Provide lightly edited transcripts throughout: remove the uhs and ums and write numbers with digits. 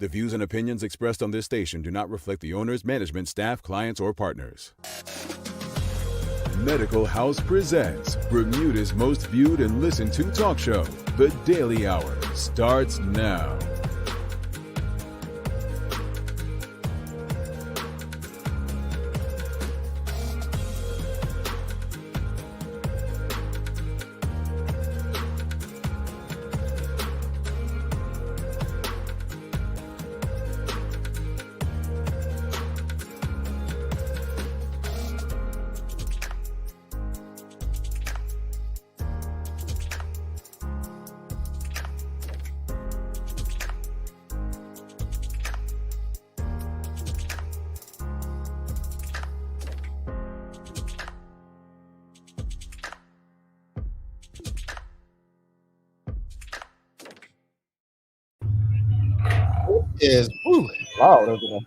The views and opinions expressed on this station do not reflect the owners, management, staff, clients, or partners. Medical House presents Bermuda's most viewed and listened to talk show. The Daily Hour starts now. Is loud over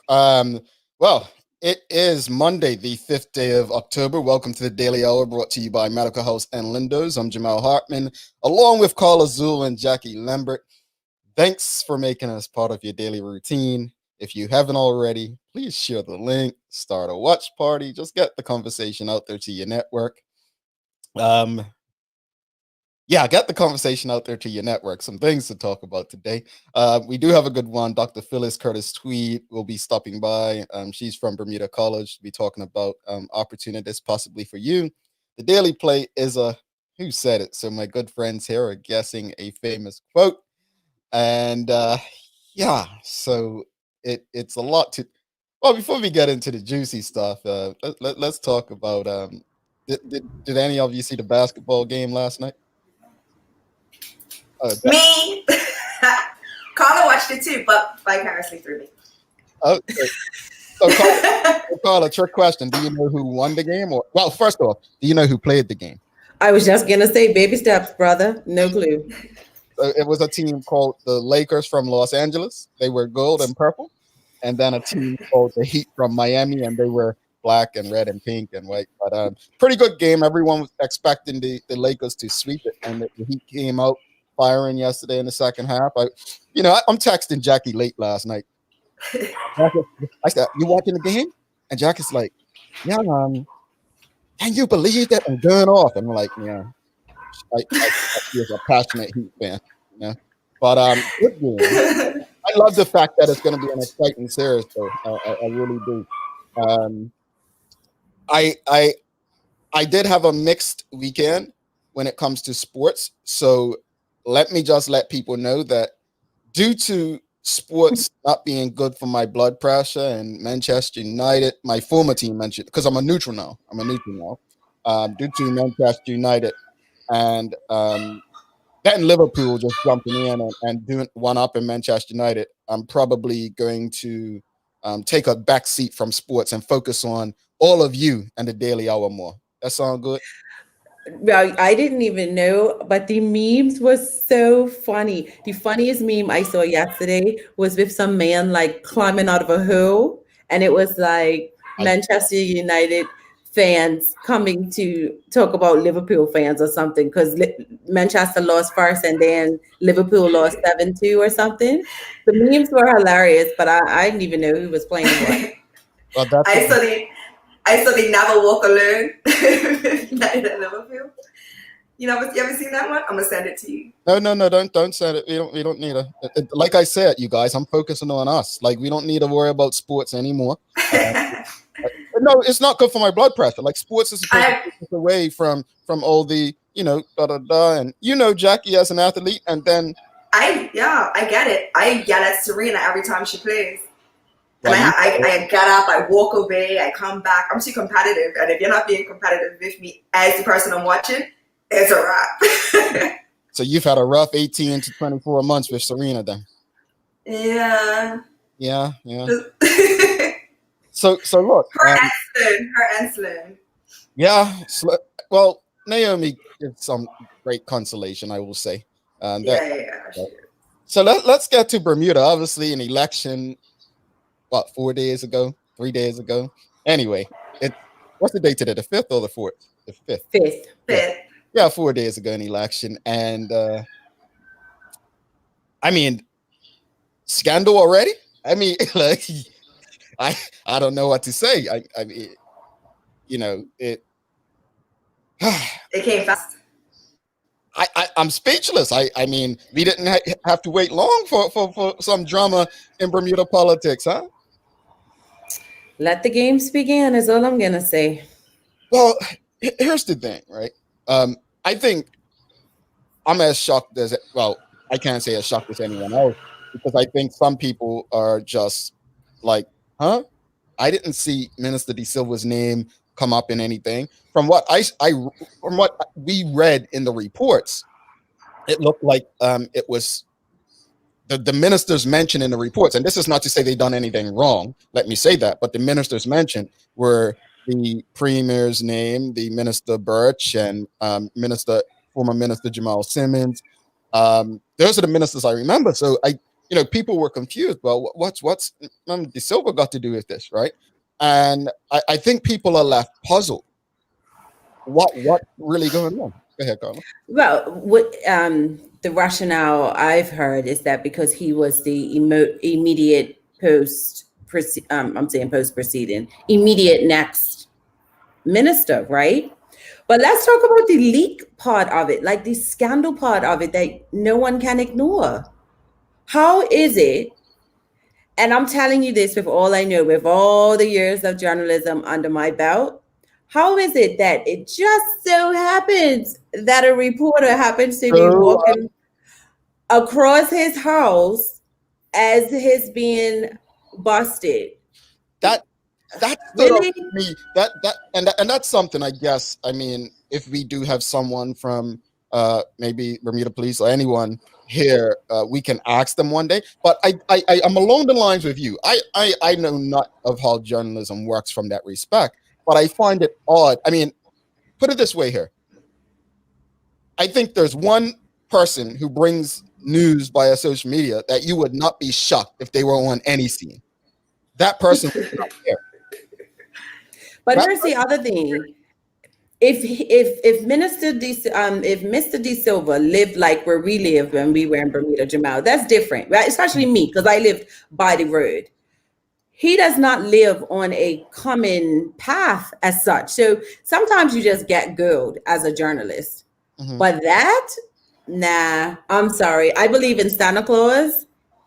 there. Well, it is Monday, the 5th day of October. Welcome to the Daily Hour, brought to you by Medical House and Lindos. I'm Jamal Hartman, along with Carla Zul and Jackie Lambert. Thanks for making us part of your daily routine. If you haven't already, please share the link, start a watch party, just get the conversation out there to your network. Get the conversation out there to your network. Some things to talk about today. We do have a good one. Dr. Phyllis Curtis-Tweed will be stopping by. She's from Bermuda College. We'll be talking about opportunities possibly for you. The Daily Play is who said it? So my good friends here are guessing a famous quote. And so it's a lot to... Well, before we get into the juicy stuff, let's talk about... Did any of you see the basketball game last night? Me. Carla watched it too, but vicariously through me. Okay. So Carla, trick question. Do you know who won the game? Well, first off, do you know who played the game? I was just going to say baby steps, brother. No clue. It was a team called the Lakers from Los Angeles. They were gold and purple. And then a team called the Heat from Miami, and they were black and red and pink and white. But pretty good game. Everyone was expecting the Lakers to sweep it, and the Heat came out firing yesterday in the second half. I'm texting Jackie late last night. I said, "You watching the game?" And Jackie's like, "Yeah, can you believe that?" I'm going off. And I'm like, "Yeah." She's a passionate Heat fan, you know. But good game. I love the fact that it's going to be an exciting series, though. I really do. I did have a mixed weekend when it comes to sports, so let me just let people know that due to sports not being good for my blood pressure and Manchester United, my former team, because I'm a neutral now. Due to Manchester United and then Liverpool just jumping in and doing one up in Manchester United, I'm probably going to take a back seat from sports and focus on all of you and the Daily Hour more. That sound good? Well, I didn't even know, but the memes was so funny. The funniest meme I saw yesterday was with some man like climbing out of a hole, and it was like Manchester United fans coming to talk about Liverpool fans or something, because Manchester lost first and then Liverpool lost 7-2 or something. The memes were hilarious, but I didn't even know who was playing what. Well, I saw the Never Walk Alone United at Liverpool. You ever seen that one? I'm gonna send it to you. No, don't send it. We don't need like I said, you guys, I'm focusing on us. Like, we don't need to worry about sports anymore. No, it's not good for my blood pressure. Like, sports is supposed to take us away from all the, and Jackie as an athlete, and then I get it. I yell at Serena every time she plays. And I get up, I walk away, I come back. I'm too competitive. And if you're not being competitive with me as the person I'm watching, it's a wrap. So you've had a rough 18 to 24 months with Serena then? Yeah. Yeah. So look. Her and Slim. Yeah. Well, Naomi gives some great consolation, I will say. Sure. So let's get to Bermuda. Obviously, an election, 4 days ago, 3 days ago. Anyway, what's the date today? The 5th or the 4th? The 5th. Fifth. Yeah, 4 days ago, an election. And I mean, scandal already? I mean, like, I don't know what to say. I mean, you know, it. It came fast. I'm speechless. I mean, we didn't have to wait long for some drama in Bermuda politics, huh? Let the games begin is all I'm gonna say. Well, here's the thing, right? I think I'm as shocked as well. I can't say as shocked as anyone else because I think some people are just like, huh? I didn't see Minister De Silva's name come up in anything. From what from what we read in the reports, it looked like it was the ministers mentioned in the reports, and this is not to say they done anything wrong. Let me say that, but the ministers mentioned were the premier's name, the Minister Birch, and former Minister Jamal Simmons. Those are the ministers I remember. So people were confused. Well, what's De Silva got to do with this, right? And I think people are left puzzled. What really going on? Go ahead, Carla. Well, what the rationale I've heard is that because he was the immediate immediate next minister, right? But let's talk about the leak part of it, like the scandal part of it that no one can ignore. How is it? And I'm telling you this with all I know, with all the years of journalism under my belt. How is it that it just so happens that a reporter happens to be walking across his house as he's being busted? That really? Me, and that's something, I guess. I mean, if we do have someone from maybe Bermuda Police or anyone here, we can ask them one day. But I'm along the lines with you. I know not of how journalism works from that respect, but I find it odd. I mean, put it this way here. I think there's one person who brings news via social media that you would not be shocked if they were on any scene. That person is not there. But here's the other thing. If Mr. De Silva lived like where we live when we were in Bermuda, Jamal, that's different, right? Especially me, because I lived by the road. He does not live on a common path as such. So sometimes you just get grilled as a journalist. Mm-hmm. But nah, I'm sorry. I believe in Santa Claus.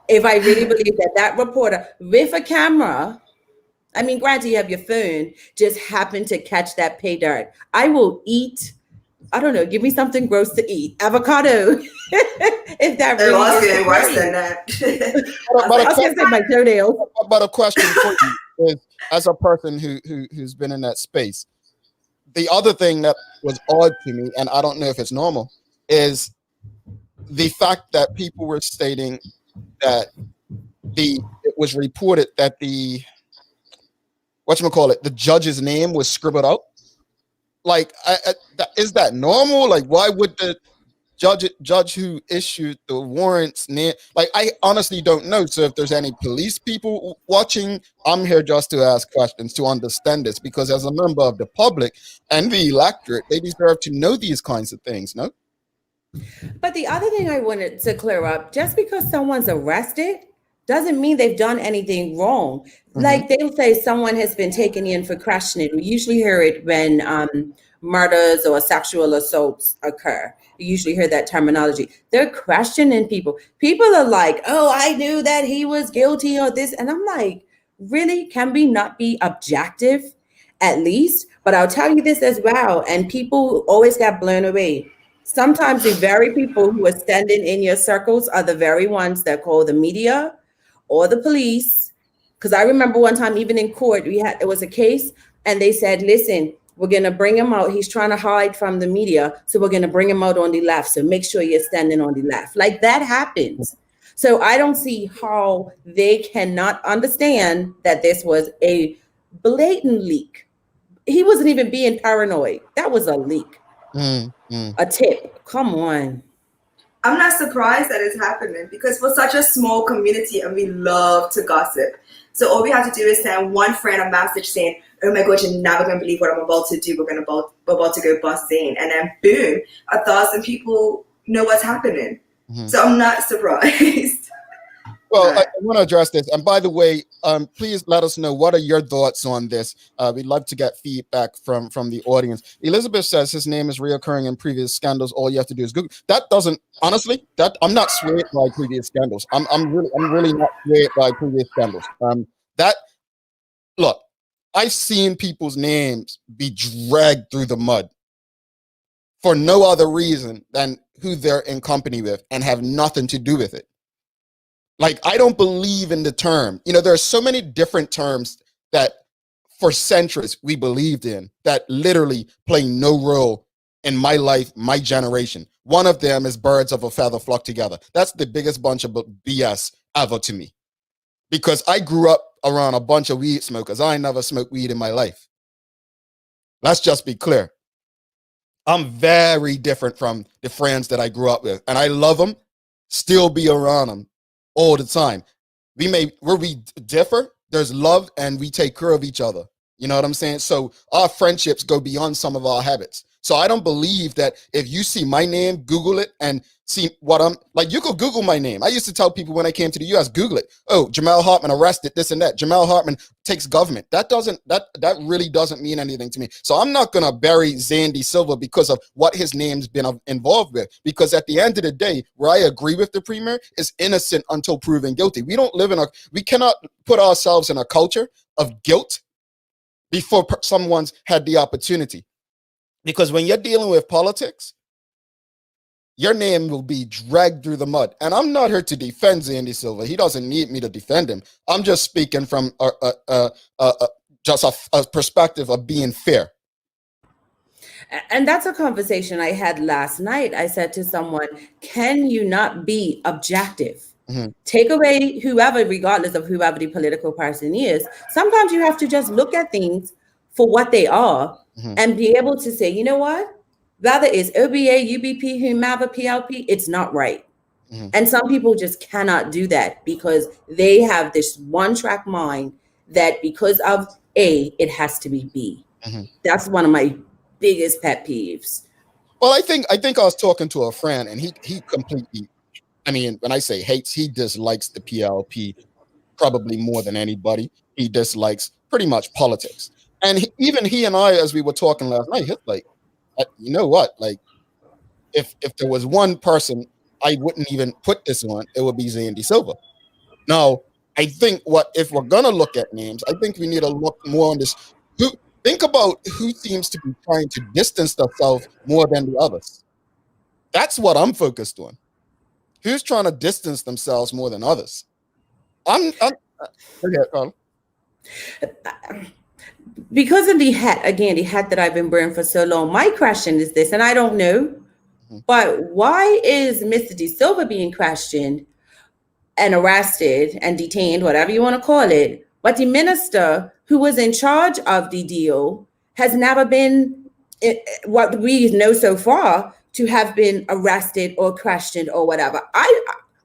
If I really believe that reporter with a camera, I mean, granted, you have your phone, just happened to catch that pay dirt. I will eat, I don't know, give me something gross to eat. Avocado. If that really was getting worse than that. But a question for you is, as a person who's been in that space, the other thing that was odd to me, and I don't know if it's normal, is the fact that people were stating that it was reported that the judge's name was scribbled out. Like, is that normal? Like, why would the judge who issued the warrants name? Like, I honestly don't know. So if there's any police people watching, I'm here just to ask questions to understand this, because as a member of the public and the electorate, they deserve to know these kinds of things, no? But the other thing I wanted to clear up, just because someone's arrested doesn't mean they've done anything wrong. Mm-hmm. Like, they'll say someone has been taken in for questioning. We usually hear it when murders or sexual assaults occur. You usually hear that terminology. They're questioning people. People are like, oh, I knew that he was guilty of this. And I'm like, really? Can we not be objective at least? But I'll tell you this as well. And people always got blown away. Sometimes the very people who are standing in your circles are the very ones that call the media or the police. Because I remember one time, even in court, it was a case, and they said, listen, we're going to bring him out. He's trying to hide from the media, so we're going to bring him out on the left. So make sure you're standing on the left. Like, that happens. So I don't see how they cannot understand that this was a blatant leak. He wasn't even being paranoid. That was a leak. A tip. Come on. I'm not surprised that it's happening, because we're such a small community and we love to gossip. So all we have to do is send one friend a message saying, oh my God, you're never going to believe what I'm about to do. We're about to go bust Zane. And then boom, 1,000 people know what's happening. So I'm not surprised. Well, I want to address this. And by the way, please let us know, what are your thoughts on this? We'd love to get feedback from the audience. Elizabeth says his name is reoccurring in previous scandals. All you have to do is Google. That doesn't, honestly, that I'm not swayed by previous scandals. I'm really not swayed by previous scandals. Look, I've seen people's names be dragged through the mud for no other reason than who they're in company with and have nothing to do with it. Like, I don't believe in the term. There are so many different terms that for centuries we believed in that literally play no role in my life, my generation. One of them is birds of a feather flock together. That's the biggest bunch of BS ever to me. Because I grew up around a bunch of weed smokers. I ain't never smoked weed in my life. Let's just be clear. I'm very different from the friends that I grew up with. And I love them, still be around them all the time. Where we differ, there's love and we take care of each other. You know what I'm saying? So our friendships go beyond some of our habits. So I don't believe that if you see my name, Google it and see what I'm like. You could Google my name. I used to tell people when I came to the US, Google it. Oh, Jamal Hartman arrested, this and that. Jamal Hartman takes government. That really doesn't mean anything to me. So I'm not gonna bury Zandy Silva because of what his name's been involved with. Because at the end of the day, where I agree with the premier is innocent until proven guilty. We cannot put ourselves in a culture of guilt before someone's had the opportunity. Because when you're dealing with politics, your name will be dragged through the mud. And I'm not here to defend Zandy Silva. He doesn't need me to defend him. I'm just speaking from a perspective of being fair. And that's a conversation I had last night. I said to someone, can you not be objective? Mm-hmm. Take away whoever, regardless of whoever the political person is. Sometimes you have to just look at things for what they are, mm-hmm. and be able to say, you know what? Whether it's OBA, UBP, whomever, PLP, it's not right. Mm-hmm. And some people just cannot do that because they have this one-track mind that because of A, it has to be B. Mm-hmm. That's one of my biggest pet peeves. Well, I think I was talking to a friend and he completely, I mean, when I say hates, he dislikes the PLP probably more than anybody. He dislikes pretty much politics. And even he and I, as we were talking last night, he's like, you know what? Like, if there was one person I wouldn't even put this on, it would be Zandy Silva. Now, I think if we're gonna look at names, I think we need to look more on this. Think about who seems to be trying to distance themselves more than the others. That's what I'm focused on. Who's trying to distance themselves more than others? Okay, Carl. Because of the hat that I've been wearing for so long, my question is this, and I don't know, but why is Mr. De Silva being questioned and arrested and detained, whatever you want to call it, but the minister who was in charge of the deal has never been, what we know so far, to have been arrested or questioned or whatever?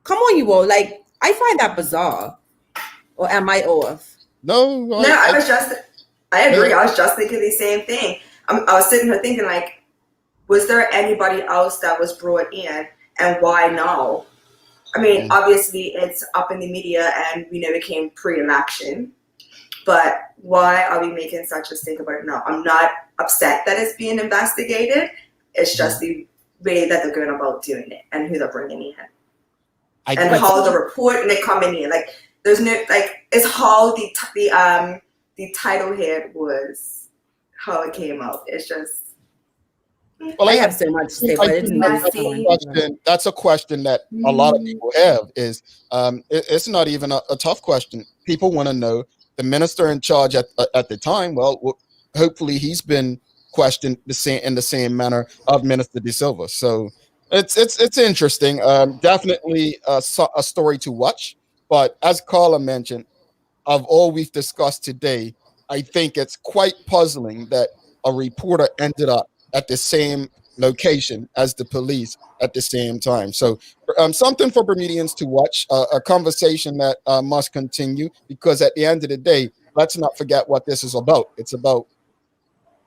Come on, you all, like, I find that bizarre. Or am I off? No, I agree. I was just thinking the same thing. I was sitting here thinking, like, was there anybody else that was brought in, and why now? I mean, obviously it's up in the media, and we know it came pre-election. But why are we making such a stink about it now? I'm not upset that it's being investigated. It's just the way that they're going about doing it and who they're bringing in, and how the report and they coming in. Like, there's no, like, it's how the title here was, how it came out. It's just. Well, I have so much to say, but it's messy. That's a question that a lot of people have. Is it's not even a tough question. People want to know the minister in charge at the time. Well, hopefully he's been questioned in the same manner of Minister De Silva. So it's interesting. Definitely a story to watch. But as Carla mentioned, of all we've discussed today, I think it's quite puzzling that a reporter ended up at the same location as the police at the same time. So something for Bermudians to watch, a conversation that must continue, because at the end of the day, let's not forget what this is about. It's about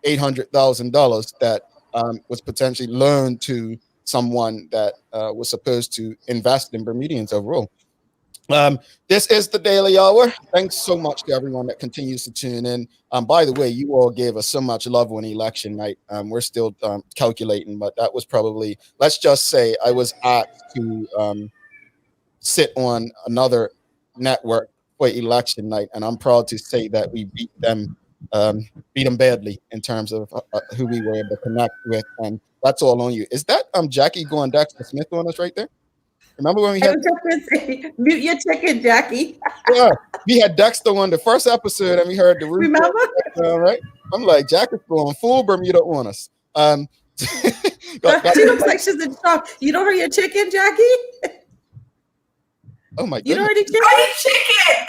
$800,000 that was potentially loaned to someone that was supposed to invest in Bermudians overall. This is the Daily Hour. Thanks so much to everyone that continues to tune in. By the way, you all gave us so much love on election night. We're still calculating, but that was probably, let's just say I was asked to sit on another network for election night, and I'm proud to say that we beat them badly in terms of who we were able to connect with, and that's all on you. Is that Jackie going Dexter Smith on us right there? Remember when we had mute your chicken, Jackie? Yeah, we had Dexter on the first episode, and we heard the roof. Remember? Right? I'm like, Jackie's going full Bermuda on us. She looks like she's in shock. You don't hear your chicken, Jackie? Oh my goodness. You don't hear the chicken?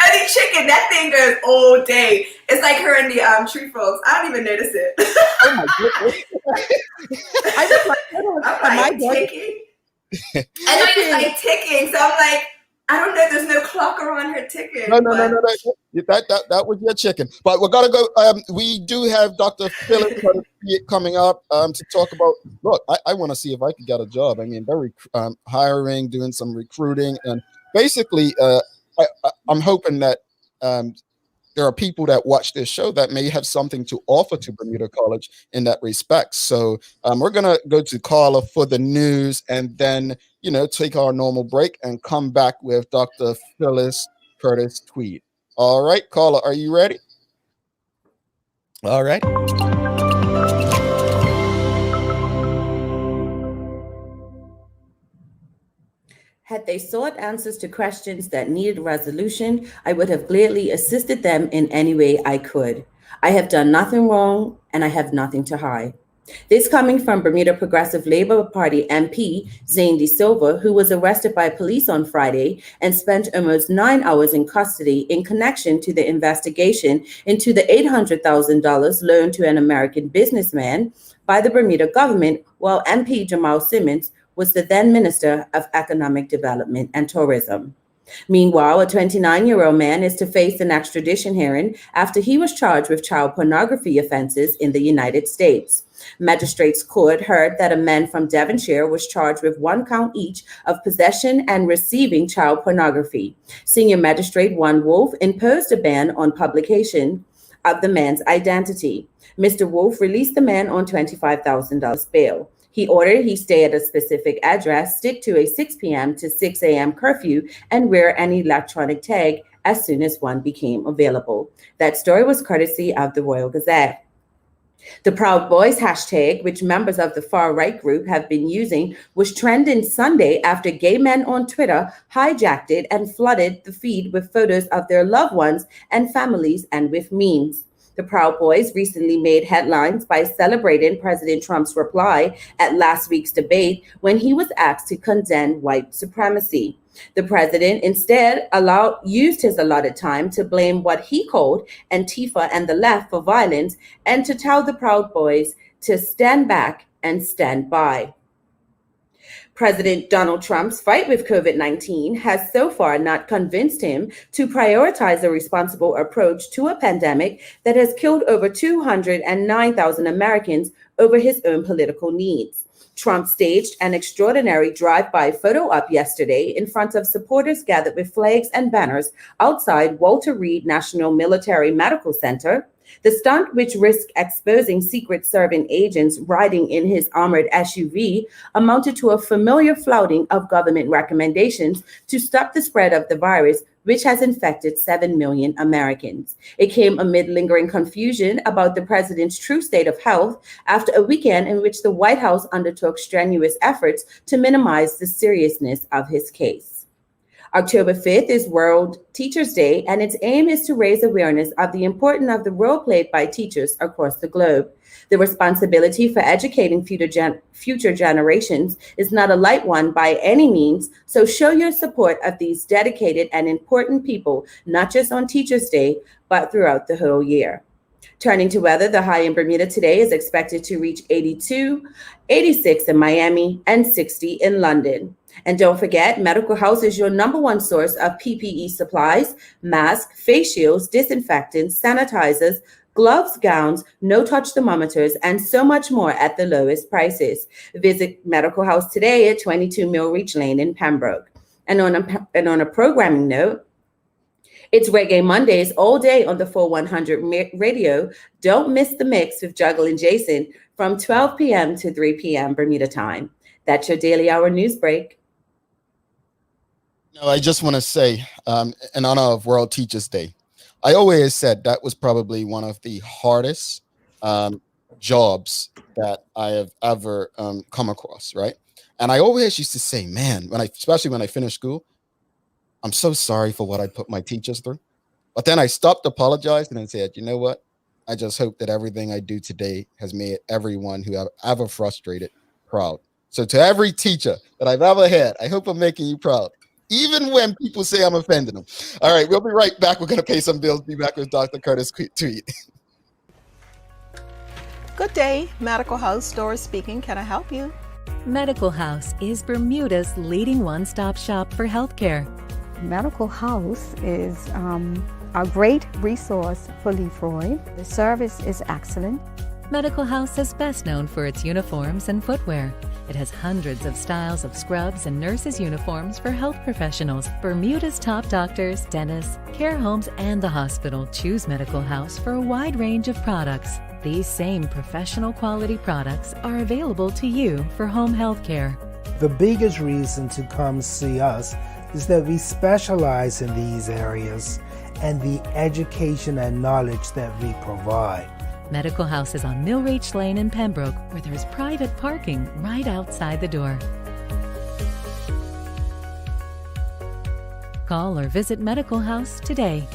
I need chicken. That thing goes all day. It's like her and the tree frogs. I don't even notice it. Oh my goodness. I'm like ticking. I know it's like ticking, so I'm like, I don't know. There's no clock around her ticking. No. That was your chicken. But we're gonna go. We do have Dr. Phyllis Curtis-Tweed coming up to talk about. Look, I want to see if I could get a job. I mean, they're hiring, doing some recruiting, and basically, I'm hoping that there are people that watch this show that may have something to offer to Bermuda College in that respect. So we're going to go to Carla for the news and then, take our normal break and come back with Dr. Phyllis Curtis-Tweed. All right, Carla, are you ready? All right. Had they sought answers to questions that needed resolution, I would have gladly assisted them in any way I could. I have done nothing wrong, and I have nothing to hide. This coming from Bermuda Progressive Labour Party MP Zane De Silva, who was arrested by police on Friday and spent almost 9 hours in custody in connection to the investigation into the $800,000 loan to an American businessman by the Bermuda government, while MP Jamal Simmons was the then Minister of Economic Development and Tourism. Meanwhile, a 29-year-old man is to face an extradition hearing after he was charged with child pornography offenses in the United States. Magistrates' Court heard that a man from Devonshire was charged with 1 count each of possession and receiving child pornography. Senior Magistrate Juan Wolf imposed a ban on publication of the man's identity. Mr. Wolf released the man on $25,000 bail. He ordered he stay at a specific address, stick to a 6 p.m. to 6 a.m. curfew, and wear an electronic tag as soon as one became available. That story was courtesy of the Royal Gazette. The Proud Boys hashtag, which members of the far-right group have been using, was trending Sunday after gay men on Twitter hijacked it and flooded the feed with photos of their loved ones and families and with memes. The Proud Boys recently made headlines by celebrating President Trump's reply at last week's debate when he was asked to condemn white supremacy. The president instead used his allotted time to blame what he called Antifa and the left for violence and to tell the Proud Boys to stand back and stand by. President Donald Trump's fight with COVID-19 has so far not convinced him to prioritize a responsible approach to a pandemic that has killed over 209,000 Americans over his own political needs. Trump staged an extraordinary drive-by photo op yesterday in front of supporters gathered with flags and banners outside Walter Reed National Military Medical Center. The stunt, which risked exposing Secret Service agents riding in his armored SUV, amounted to a familiar flouting of government recommendations to stop the spread of the virus, which has infected 7 million Americans. It came amid lingering confusion about the president's true state of health after a weekend in which the White House undertook strenuous efforts to minimize the seriousness of his case. October 5th is World Teachers Day, and its aim is to raise awareness of the importance of the role played by teachers across the globe. The responsibility for educating future generations is not a light one by any means, so show your support of these dedicated and important people, not just on Teachers Day, but throughout the whole year. Turning to weather, the high in Bermuda today is expected to reach 82, 86 in Miami, and 60 in London. And don't forget, Medical House is your #1 source of PPE supplies, masks, face shields, disinfectants, sanitizers, gloves, gowns, no-touch thermometers, and so much more at the lowest prices. Visit Medical House today at 22 Millreach Lane in Pembroke. And on a programming note, it's Reggae Mondays all day on the 4100 radio. Don't miss the mix with Juggle and Jason from 12 p.m. to 3 p.m. Bermuda time. That's your daily hour news break. No, I just want to say, in honor of World Teachers Day, I always said that was probably one of the hardest jobs that I have ever come across, right? And I always used to say, man, especially when I finished school, I'm so sorry for what I put my teachers through. But then I stopped apologizing and said, you know what? I just hope that everything I do today has made everyone who I've ever frustrated proud. So to every teacher that I've ever had, I hope I'm making you proud, even when people say I'm offending them. All right, we'll be right back. We're going to pay some bills. Be back with Dr. Curtis-Tweed. Good day, Medical House Doris speaking. Can I help you? Medical House is Bermuda's leading one-stop shop for healthcare. Medical House is a great resource for Leroy. The service is excellent. Medical House is best known for its uniforms and footwear. It has hundreds of styles of scrubs and nurses' uniforms for health professionals. Bermuda's top doctors, dentists, care homes, and the hospital choose Medical House for a wide range of products. These same professional quality products are available to you for home health care. The biggest reason to come see us is that we specialize in these areas and the education and knowledge that we provide. Medical House is on Millreach Lane in Pembroke, where there's private parking right outside the door. Call or visit Medical House today.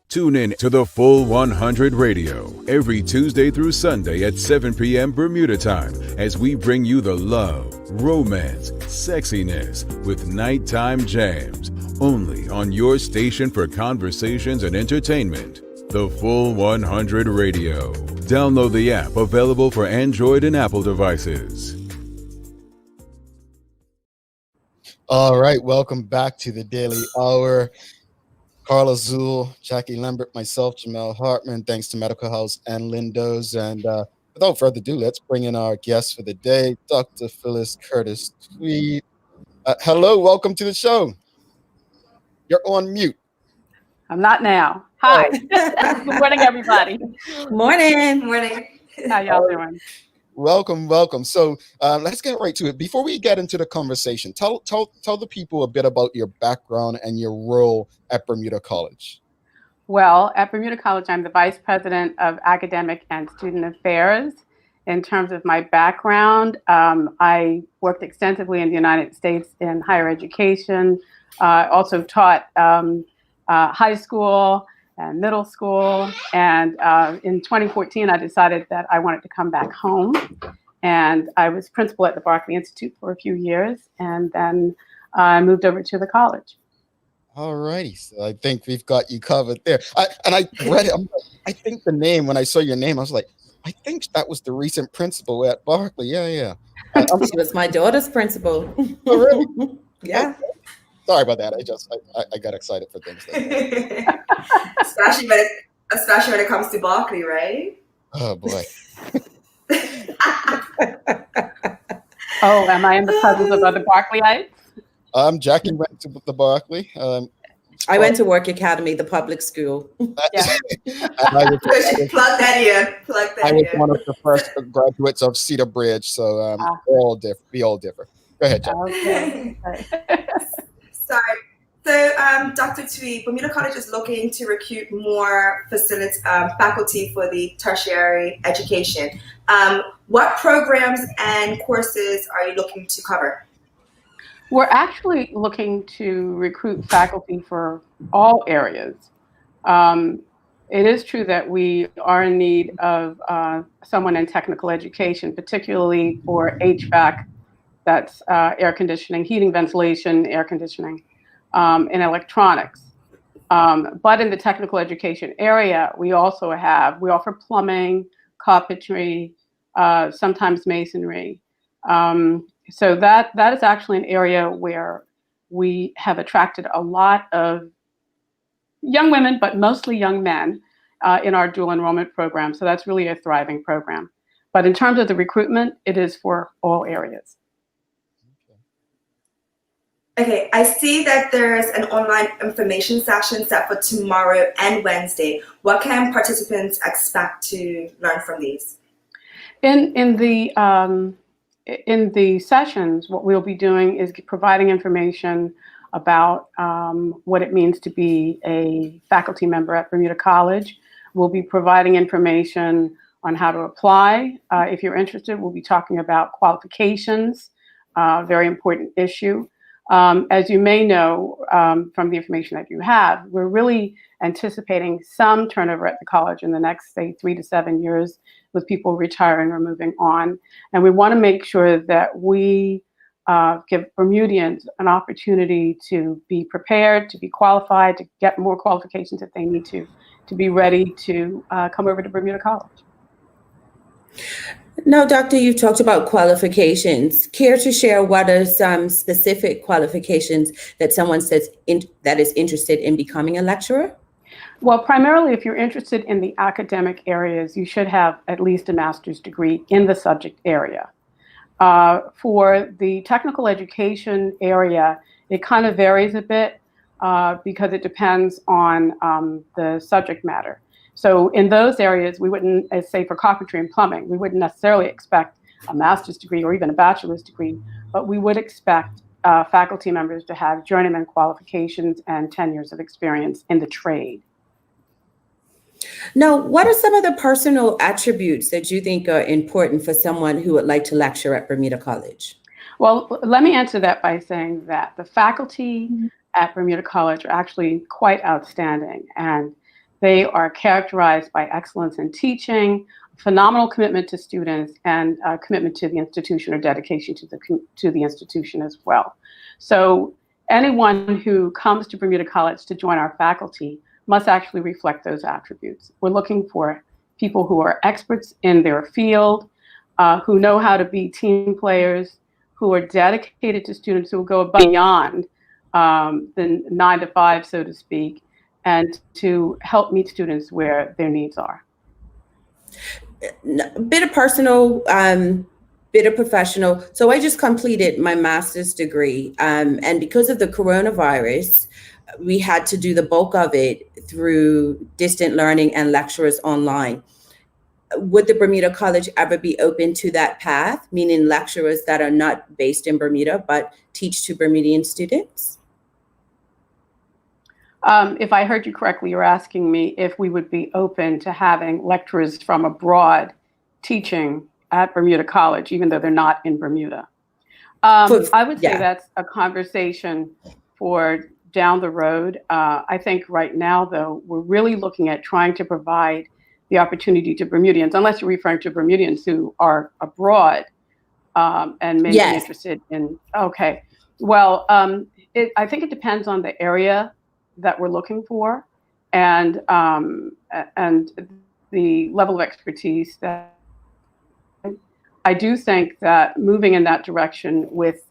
Tune in to the Full 100 Radio every Tuesday through Sunday at 7 p.m. Bermuda time as we bring you the love, romance, sexiness with nighttime jams. Only on your station for conversations and entertainment. The Full 100 Radio. Download the app available for Android and Apple devices. All right, welcome back to the Daily Hour. Carla Zool, Jackie Lambert, myself, Jamel Hartman, thanks to Medical House and Lindo's. And without further ado, let's bring in our guest for the day, Dr. Phyllis Curtis-Tweed. Hello, welcome to the show. You're on mute. I'm not now. Hi. Good morning, everybody. Morning. Morning. How y'all doing? Welcome, welcome. So let's get right to it. Before we get into the conversation, tell the people a bit about your background and your role at Bermuda College. Well, at Bermuda College, I'm the Vice President of Academic and Student Affairs. In terms of my background, I worked extensively in the United States in higher education. Also taught high school and middle school. And in 2014, I decided that I wanted to come back home. And I was principal at the Berkeley Institute for a few years. And then I moved over to the college. All righty. So I think we've got you covered there. I read it. I think the name, when I saw your name, I was like, I think that was the recent principal at Berkeley. Yeah. She was my daughter's principal. Oh, really? Yeah. Sorry about that. I got excited for things. especially when it comes to Berkeley, right? Oh boy. Oh, am I in the presence of other Berkeleyites? Jackie went to the Berkeley. I went to Work Academy, the public school. Yeah. Plug that in. I was one of the first graduates of Cedar Bridge, so we all differ. Go ahead, Jackie. Okay. Sorry. So, Dr. Tweed, Bermuda College is looking to recruit more faculty for the tertiary education. What programs and courses are you looking to cover? We're actually looking to recruit faculty for all areas. It is true that we are in need of someone in technical education, particularly for HVAC, that's air conditioning, heating, ventilation, air conditioning, and electronics. But in the technical education area, we offer plumbing, carpentry, sometimes masonry. So that is actually an area where we have attracted a lot of young women, but mostly young men, in our dual enrollment program. So that's really a thriving program. But in terms of the recruitment, it is for all areas. Okay, I see that there's an online information session set for tomorrow and Wednesday. What can participants expect to learn from these? In the sessions, what we'll be doing is providing information about what it means to be a faculty member at Bermuda College. We'll be providing information on how to apply. If you're interested, we'll be talking about qualifications, very important issue. As you may know from the information that you have, we're really anticipating some turnover at the college in the next, say, 3 to 7 years, with people retiring or moving on. And we want to make sure that we give Bermudians an opportunity to be prepared, to be qualified, to get more qualifications if they need to be ready to come over to Bermuda College. Now, Doctor, you've talked about qualifications. Care to share what are some specific qualifications that someone says that is interested in becoming a lecturer? Well, primarily, if you're interested in the academic areas, you should have at least a master's degree in the subject area. For the technical education area, it kind of varies a bit because it depends on the subject matter. So in those areas, we wouldn't, as say for carpentry and plumbing, we wouldn't necessarily expect a master's degree or even a bachelor's degree, but we would expect faculty members to have journeyman qualifications and 10 years of experience in the trade. Now, what are some of the personal attributes that you think are important for someone who would like to lecture at Bermuda College? Well, let me answer that by saying that the faculty at Bermuda College are actually quite outstanding, and they are characterized by excellence in teaching, phenomenal commitment to students, and commitment to the institution or dedication to the institution as well. So anyone who comes to Bermuda College to join our faculty must actually reflect those attributes. We're looking for people who are experts in their field, who know how to be team players, who are dedicated to students, who will go above and beyond the 9 to 5, so to speak, and to help meet students where their needs are. Bit of personal, bit of professional. So I just completed my master's degree, and because of the coronavirus, we had to do the bulk of it through distant learning and lecturers online. Would the Bermuda College ever be open to that path, meaning lecturers that are not based in Bermuda but teach to Bermudian students? If I heard you correctly, you're asking me if we would be open to having lecturers from abroad teaching at Bermuda College, even though they're not in Bermuda. I would say that's a conversation for down the road. I think right now, though, we're really looking at trying to provide the opportunity to Bermudians, unless you're referring to Bermudians who are abroad and may be interested in, okay. Well, I think it depends on the area that we're looking for and the level of expertise that I do think that moving in that direction with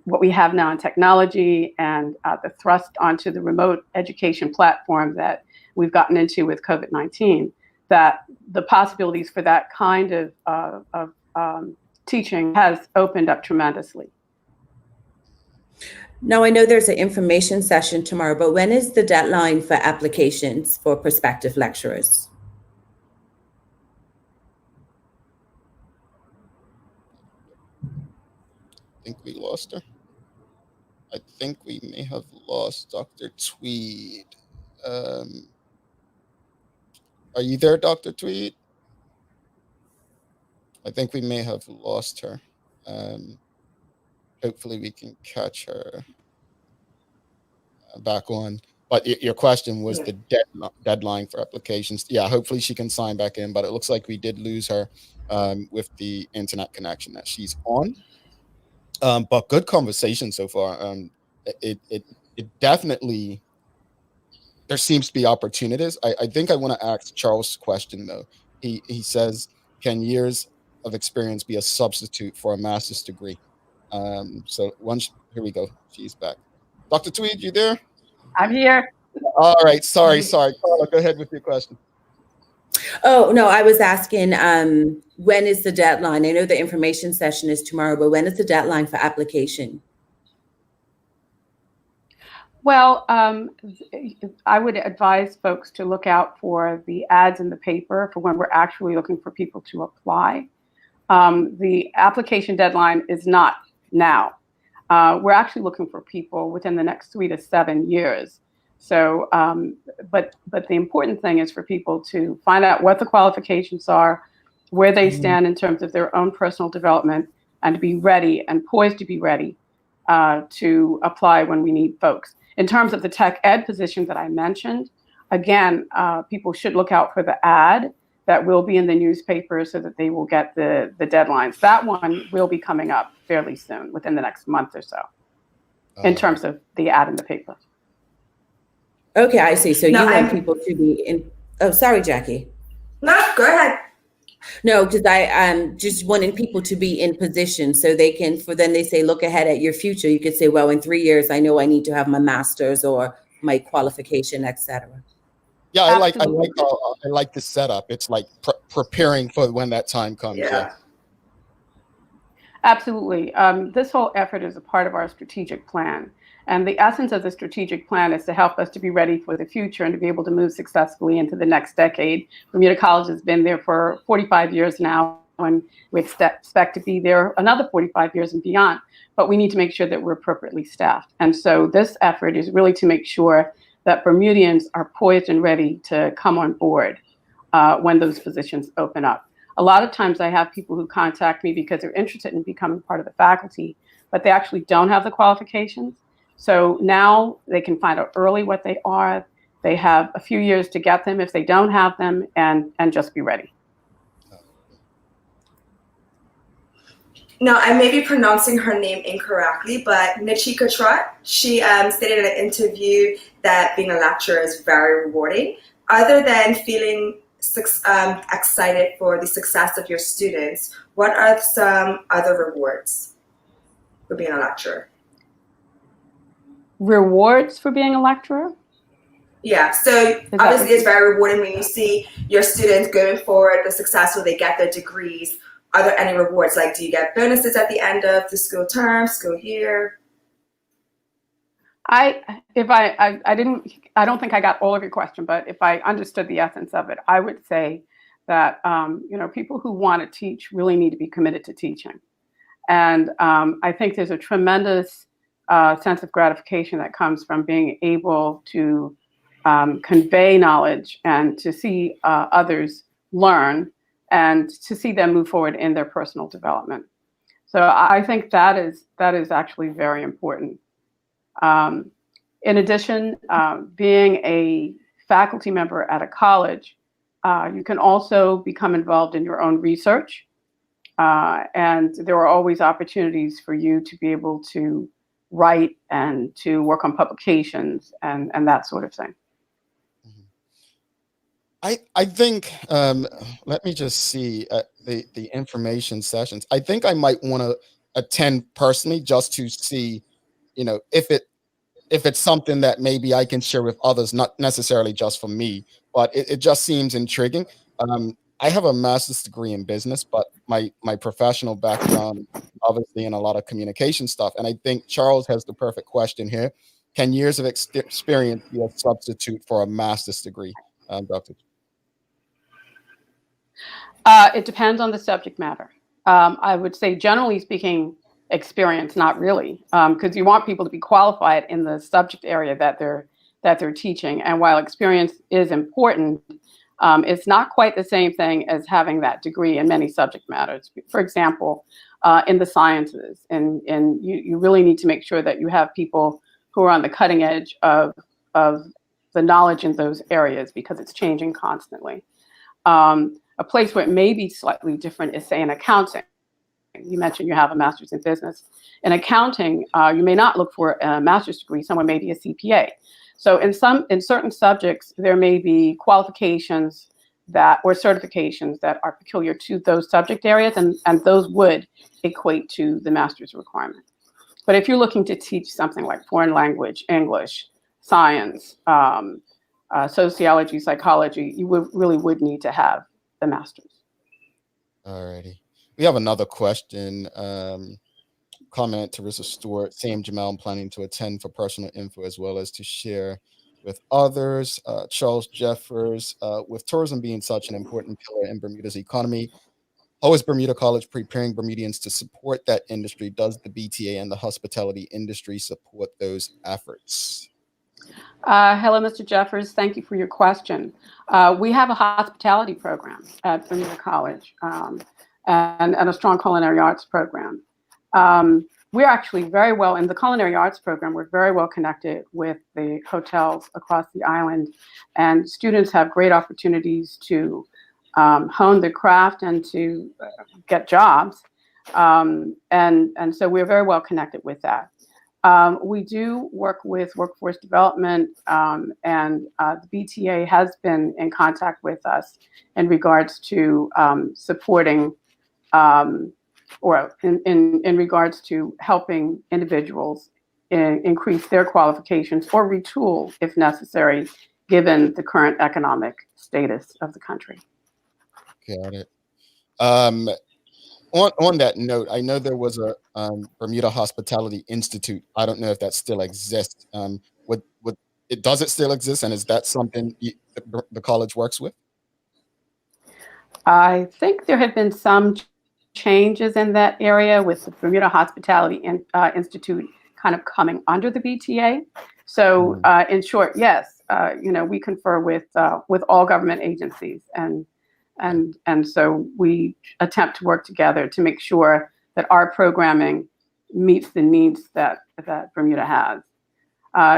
what we have now in technology and the thrust onto the remote education platform that we've gotten into with COVID-19, that the possibilities for that kind of teaching has opened up tremendously. Now, I know there's an information session tomorrow, but when is the deadline for applications for prospective lecturers? I think we lost her. I think we may have lost Dr. Tweed. Are you there, Dr. Tweed? I think we may have lost her. Hopefully we can catch her back on. But your question was the deadline for applications. Yeah, hopefully she can sign back in, but it looks like we did lose her with the internet connection that she's on. But good conversation so far. It definitely, there seems to be opportunities. I think I want to ask Charles a question though. He says, can years of experience be a substitute for a master's degree? So here we go. She's back. Dr. Tweed, you there? I'm here. All right. Sorry. Carla, go ahead with your question. Oh, no, I was asking, when is the deadline? I know the information session is tomorrow, but when is the deadline for application? Well, I would advise folks to look out for the ads in the paper for when we're actually looking for people to apply. The application deadline is not now. We're actually looking for people within the next 3 to 7 years. So, but the important thing is for people to find out what the qualifications are, where they stand in terms of their own personal development, and to be ready and poised to be ready to apply when we need folks. In terms of the tech ed position that I mentioned, again, people should look out for the ad that will be in the newspaper so that they will get the deadlines. That one will be coming up fairly soon, within the next month or so, in terms of the ad in the paper. Okay, I see. So you want people to be in, oh, sorry, Jackie. No, go ahead. No, because I'm just wanting people to be in position so they can, for then they say, look ahead at your future. You could say, well, in 3 years, I know I need to have my master's or my qualification, etc. Yeah, I like this setup. It's like preparing for when that time comes. Yeah. Absolutely. This whole effort is a part of our strategic plan. And the essence of the strategic plan is to help us to be ready for the future and to be able to move successfully into the next decade. Bermuda College has been there for 45 years now, and we expect to be there another 45 years and beyond. But we need to make sure that we're appropriately staffed. And so this effort is really to make sure that Bermudians are poised and ready to come on board when those positions open up. A lot of times I have people who contact me because they're interested in becoming part of the faculty, but they actually don't have the qualifications. So now they can find out early what they are. They have a few years to get them if they don't have them, and just be ready. Now, I may be pronouncing her name incorrectly, but Nichika Trott, she stated in an interview that being a lecturer is very rewarding. Other than feeling excited for the success of your students, what are some other rewards for being a lecturer? Rewards for being a lecturer? Yeah, so obviously it's very rewarding when you see your students going forward, the successful, they get their degrees. Are there any rewards? Like, do you get bonuses at the end of the school term, school year? I don't think I got all of your question, but if I understood the essence of it, I would say that people who want to teach really need to be committed to teaching. And I think there's a tremendous sense of gratification that comes from being able to convey knowledge and to see others learn and to see them move forward in their personal development. So I think that is actually very important. In addition, being a faculty member at a college, you can also become involved in your own research. And there are always opportunities for you to be able to write and to work on publications and that sort of thing. I think, let me just see the information sessions. I think I might want to attend personally just to see, if it's something that maybe I can share with others, not necessarily just for me, but it just seems intriguing. I have a master's degree in business, but my professional background, obviously, in a lot of communication stuff. And I think Charles has the perfect question here. Can years of experience be a substitute for a master's degree, Dr.? It depends on the subject matter. I would say, generally speaking, experience, not really, because you want people to be qualified in the subject area that they're teaching. And while experience is important, it's not quite the same thing as having that degree in many subject matters. For example, in the sciences, and you really need to make sure that you have people who are on the cutting edge of the knowledge in those areas, because it's changing constantly. A place where it may be slightly different is, say, in accounting. You mentioned you have a master's in business. In accounting, you may not look for a master's degree. Someone may be a CPA. So in certain subjects, there may be qualifications or certifications that are peculiar to those subject areas, and those would equate to the master's requirement. But if you're looking to teach something like foreign language, English, science, sociology, psychology, you really would need to have the master's. All righty. We have another question. Comment, Teresa Stewart. Same Jamal, I'm planning to attend for personal info as well as to share with others. Charles Jeffers, with tourism being such an important pillar in Bermuda's economy, how is Bermuda College preparing Bermudians to support that industry? Does the BTA and the hospitality industry support those efforts? Hello, Mr. Jeffers. Thank you for your question. We have a hospitality program at Bermuda College and a strong culinary arts program. We're actually very well in the culinary arts program. We're very well connected with the hotels across the island, and students have great opportunities to hone their craft and to get jobs. And so we're very well connected with that. We do work with workforce development, and the BTA has been in contact with us in regards to supporting or in regards to helping individuals increase their qualifications or retool if necessary, given the current economic status of the country. Got it. On that note, I know there was a Bermuda Hospitality Institute. I don't know if that still exists. Does it still exist, and is that something the college works with? I think there have been some changes in that area with the Bermuda Hospitality Institute kind of coming under the BTA. So in short, yes, we confer with all government agencies, and so we attempt to work together to make sure that our programming meets the needs that Bermuda has.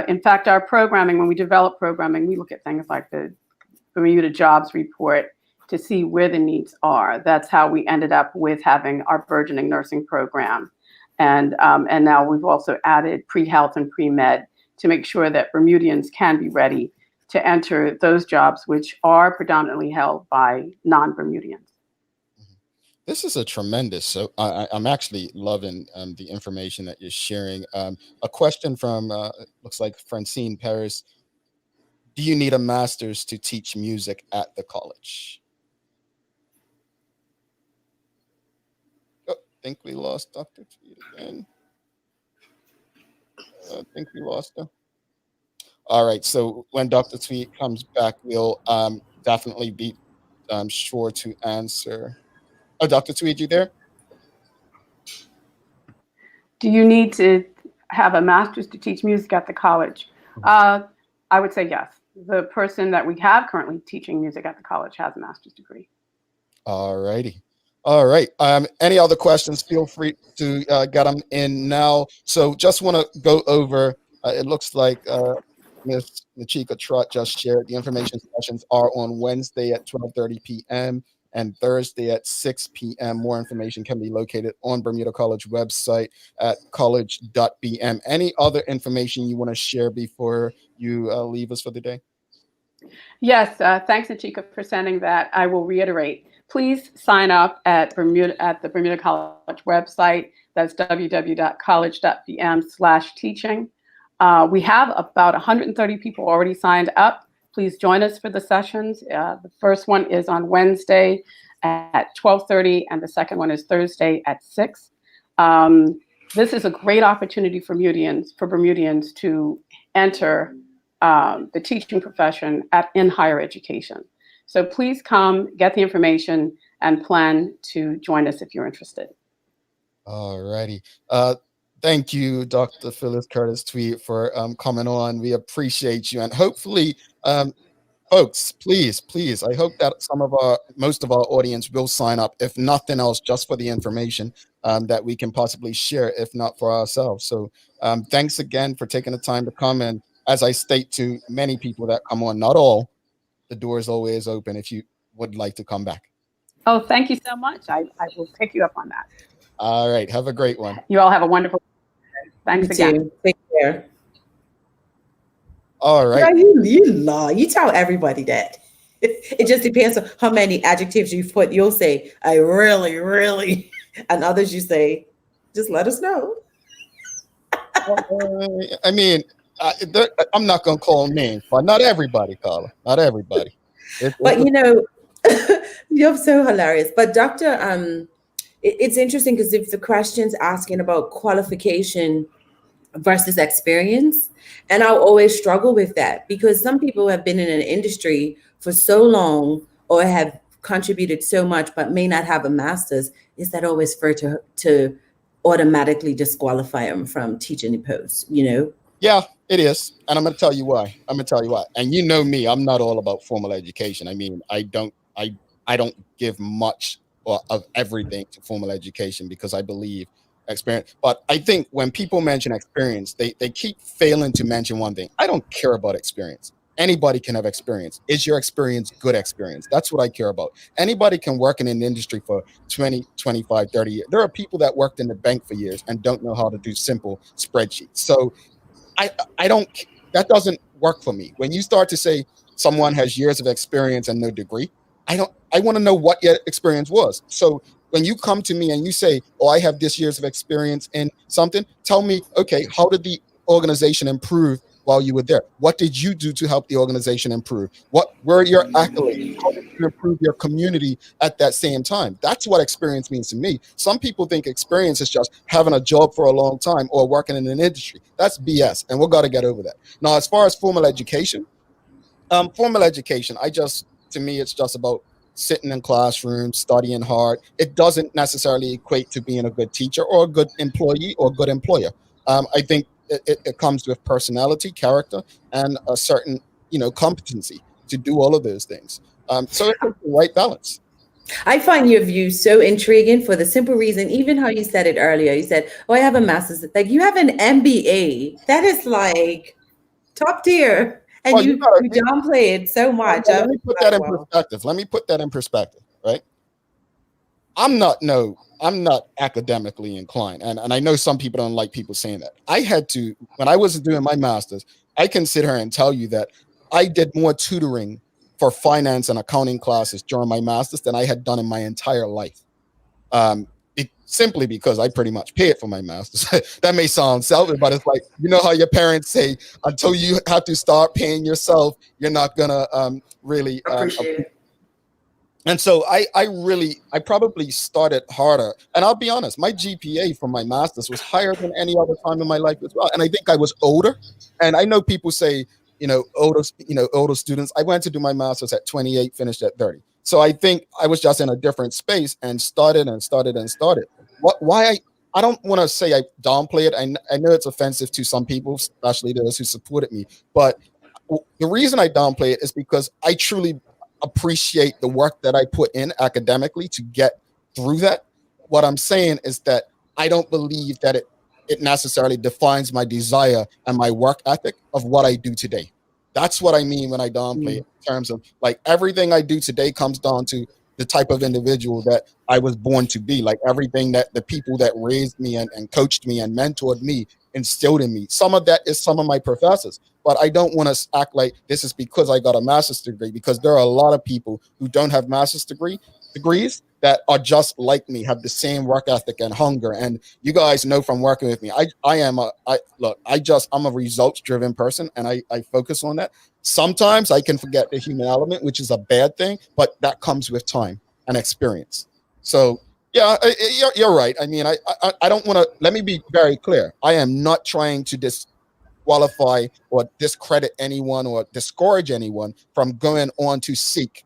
In fact, our programming, when we develop programming, we look at things like the Bermuda Jobs Report to see where the needs are. That's how we ended up with having our burgeoning nursing program. And now we've also added pre-health and pre-med to make sure that Bermudians can be ready to enter those jobs, which are predominantly held by non-Bermudians. This is a tremendous, so I'm actually loving the information that you're sharing. A question from, looks like Francine Paris. Do you need a master's to teach music at the college? I think we lost Dr. Tweed again. I think we lost her. All right, so when Dr. Tweed comes back, we'll definitely be sure to answer. Oh, Dr. Tweed, you there? Do you need to have a master's to teach music at the college? I would say yes. The person that we have currently teaching music at the college has a master's degree. All righty. All right. Any other questions? Feel free to get them in now. So just want to go over, it looks like Ms. Nachika Trott just shared the information sessions are on Wednesday at 12:30 p.m. and Thursday at 6 p.m. More information can be located on Bermuda College website at college.bm. Any other information you want to share before you leave us for the day? Yes, thanks, Nachika, for sending that. I will reiterate. Please sign up at the Bermuda College website. That's www.college.bm/teaching. We have about 130 people already signed up. Please join us for the sessions. The first one is on Wednesday at 12:30, and the second one is Thursday at 6. This is a great opportunity for Bermudians to enter the teaching profession in higher education. So please come, get the information, and plan to join us if you're interested. All righty. Thank you, Dr. Phyllis Curtis-Tweed, for coming on. We appreciate you. And hopefully, folks, please, I hope that most of our audience will sign up, if nothing else, just for the information that we can possibly share, if not for ourselves. So thanks again for taking the time to come. And as I state to many people that come on, not all, the door is always open if you would like to come back. Oh, thank you so much. I will take you up on that. All right. Have a great one. You all have a wonderful day. Thanks again. Take care. All right. Yeah, you lie. You tell everybody that. It just depends on how many adjectives you put. You'll say, I really, really. And others you say, just let us know. I mean, I'm not going to call names, but not everybody, Carla. Not everybody. But you're so hilarious. But Dr. It's interesting because if the question's asking about qualification versus experience, and I'll always struggle with that because some people have been in an industry for so long or have contributed so much but may not have a master's. Is that always fair to automatically disqualify them from teaching the post, Yeah, it is. And I'm going to tell you why. And you know me, I'm not all about formal education. I mean, I don't give much of everything to formal education because I believe experience. But I think when people mention experience, they keep failing to mention one thing. I don't care about experience. Anybody can have experience. Is your experience good experience? That's what I care about. Anybody can work in an industry for 20, 25, 30 years. There are people that worked in the bank for years and don't know how to do simple spreadsheets. So I don't, that doesn't work for me. When you start to say someone has years of experience and no degree, I want to know what your experience was. So when you come to me and you say, oh, I have this years of experience in something, tell me, okay, how did the organization improve while you were there? What did you do to help the organization improve? What were your accolades? How did you improve your community at that same time? That's what experience means to me. Some people think experience is just having a job for a long time or working in an industry. That's BS, and we've got to get over that. Now, as far as formal education, to me, it's just about sitting in classrooms, studying hard. It doesn't necessarily equate to being a good teacher or a good employee or a good employer. I think it comes with personality, character, and a certain, competency to do all of those things. So it's the right balance. I find your view so intriguing for the simple reason, even how you said it earlier. You said, oh, I have a master's. Like, you have an MBA. That is like top tier. And you downplay it so much. Let me put that in perspective. Right? I'm not academically inclined. And I know some people don't like people saying that. I had to, when I was doing my master's, I can sit here and tell you that I did more tutoring for finance and accounting classes during my master's than I had done in my entire life. Simply because I pretty much pay it for my master's. That may sound selfish, but it's like, how your parents say, until you have to start paying yourself, you're not gonna really appreciate it. And so I probably started harder. And I'll be honest, my GPA for my master's was higher than any other time in my life as well. And I think I was older. And I know people say, older students. I went to do my master's at 28, finished at 30. So I think I was just in a different space and started. Why I don't want to say I downplay it. I know it's offensive to some people, especially those who supported me. But the reason I downplay it is because I truly appreciate the work that I put in academically to get through that. What I'm saying is that I don't believe that it necessarily defines my desire and my work ethic of what I do today. That's what I mean when I downplay it, in terms of like everything I do today comes down to the type of individual that I was born to be. Like everything that the people that raised me and coached me and mentored me instilled in me. Some of that is some of my professors, but I don't want to act like this is because I got a master's degree, because there are a lot of people who don't have master's degrees that are just like me, have the same work ethic and hunger. And you guys know from working with me, I'm a results driven person, and I focus on that. Sometimes I can forget the human element, which is a bad thing, but that comes with time and experience. So yeah, you're right. I mean, I don't want to, let me be very clear. I am not trying to disqualify or discredit anyone or discourage anyone from going on to seek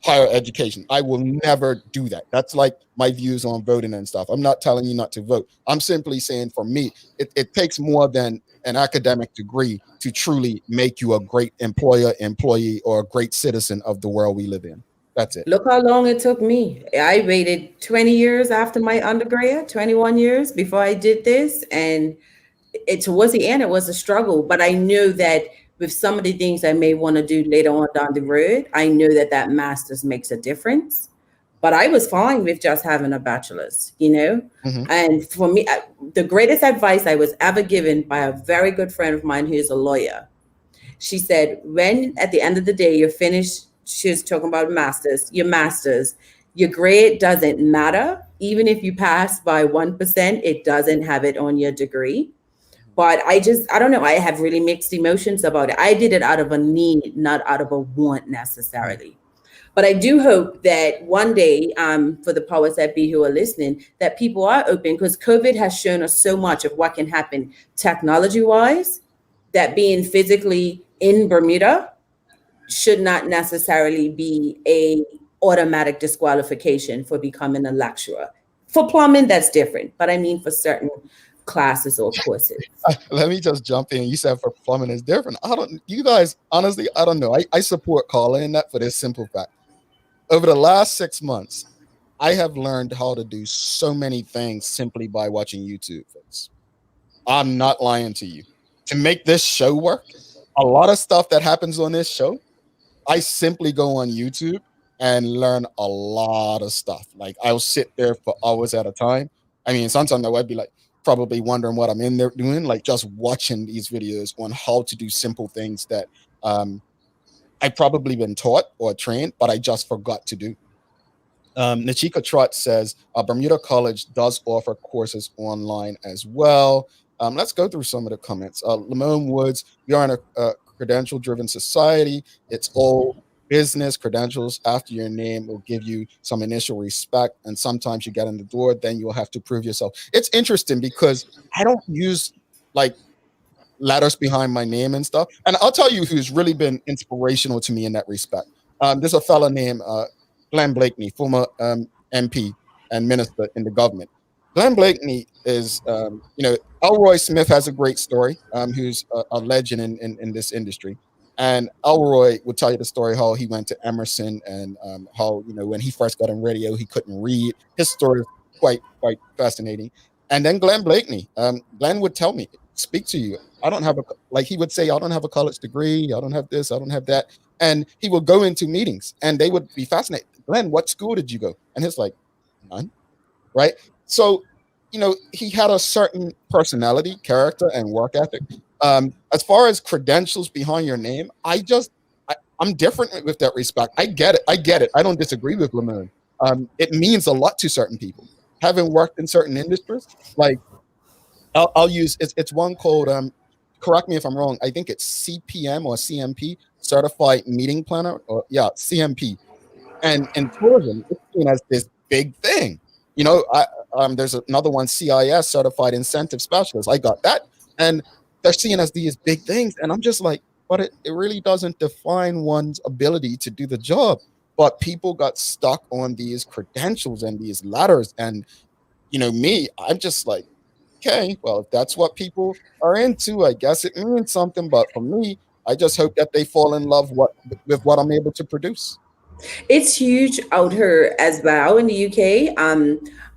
higher education. I will never do that. That's like my views on voting and stuff. I'm not telling you not to vote. I'm simply saying, for me, it takes more than an academic degree to truly make you a great employer, employee, or a great citizen of the world we live in. That's it. Look how long it took me. I waited 20 years after my undergrad, 21 years before I did this. And towards the end, it was a struggle. But I knew that with some of the things I may want to do later on down the road, I know that master's makes a difference. But I was fine with just having a bachelor's, Mm-hmm. And for me, the greatest advice I was ever given by a very good friend of mine who is a lawyer, she said, when at the end of the day you're finished, she was talking about your master's, your grade doesn't matter. Even if you pass by 1%, it doesn't have it on your degree. But I don't know. I have really mixed emotions about it. I did it out of a need, not out of a want necessarily. But I do hope that one day, for the powers that be who are listening, that people are open, because COVID has shown us so much of what can happen technology-wise, that being physically in Bermuda should not necessarily be a automatic disqualification for becoming a lecturer. For plumbing, that's different. But I mean for certain classes or courses. Let me just jump in. You said for plumbing is different. You guys, honestly, I don't know. I support Carla in that for this simple fact. Over the last 6 months, I have learned how to do so many things simply by watching YouTube, folks. I'm not lying to you. To make this show work, a lot of stuff that happens on this show, I simply go on YouTube and learn a lot of stuff. Like I'll sit there for hours at a time. I mean, sometimes I would be like probably wondering what I'm in there doing, like just watching these videos on how to do simple things that I've probably been taught or trained, but I just forgot to do. Nachika Trot says Bermuda College does offer courses online as well. Let's go through some of the comments. Lamone Woods, we are in a credential-driven society. It's all business. Credentials after your name will give you some initial respect, and sometimes you get in the door, then you'll have to prove yourself. It's interesting because I don't use like letters behind my name and stuff. And I'll tell you who's really been inspirational to me in that respect. There's a fella named Glenn Blakeney, former MP and minister in the government. Glenn Blakeney is, Elroy Smith has a great story, who's a legend in this industry. And Elroy would tell you the story how he went to Emerson and how, when he first got on radio, he couldn't read. His story is quite fascinating. And then Glenn Blakeney, Glenn would tell me, speak to you. I don't have he would say, I don't have a college degree. I don't have this. I don't have that. And he would go into meetings and they would be fascinated. Glenn, what school did you go? And he's like, none. Right. So, he had a certain personality, character, and work ethic. As far as credentials behind your name, I'm different with that respect. I get it. I don't disagree with Lamone. It means a lot to certain people. Having worked in certain industries, like I'll use it's one called correct me if I'm wrong. I think it's CPM or CMP, Certified Meeting Planner, or CMP. And in tourism, it's seen as this big thing. There's another one, CIS, Certified Incentive Specialist. I got that, and they're seen as these big things. And I'm just like, but it really doesn't define one's ability to do the job. But people got stuck on these credentials and these letters, and me, I'm just like, okay, well, if that's what people are into, I guess it means something. But for me, I just hope that they fall in love with what I'm able to produce. It's huge out here as well in the UK.